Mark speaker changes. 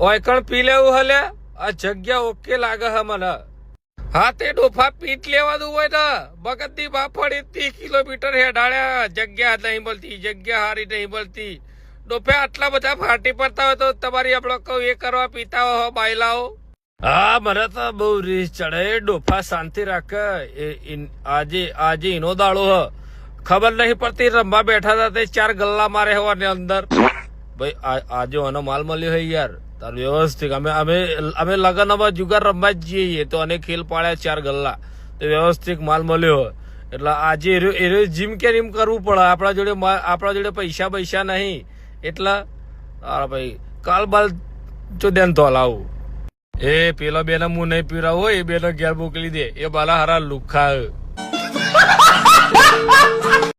Speaker 1: ઓયકણ પી લેવું હલે આ જગ્યા ઓકે લાગે હે મને હા તે ડોફા પીટ લેવાનું હોય ને બગત ની બાફડી 30 કિલોમીટર હેડાળ્યા જગ્યા નહીં મળતી જગ્યા હારી નહીં મળતી ડોફે આટલા બધા ફાટી પડતા હોય તો તમારી આપડે કહું એ કરવા પીતા હો બાયલાઓ હા મને તો બહુ રીસ ચડે ડોફા શાંતિ રાખે આજે એનો દાડો હ ખબર નહીં પડતી રમવા બેઠા હતા તે 4 ગલ્લા મારે હોવાને અંદર ભાઈ આજે આનો માલ મળ્યો હોય યાર તાર વ્યવસ્થિત અમે લગનમાં જુગાર રમવા જ જઈએ તો અને ખેલ પાડ્યા 4 ગલ્લા તો વ્યવસ્થિત માલ મળ્યો એટલે આજે એ જીમ કે એમ કરવું પડે આપણા જોડે પૈસા નહીં એટલે ભાઈ કાલ બાલ જો દેન તો લાવું એ પેલો બેને હું નહીં પીરાવું હોય એ બેને ઘેર મોકલી દે એ બાલા હારા લુખા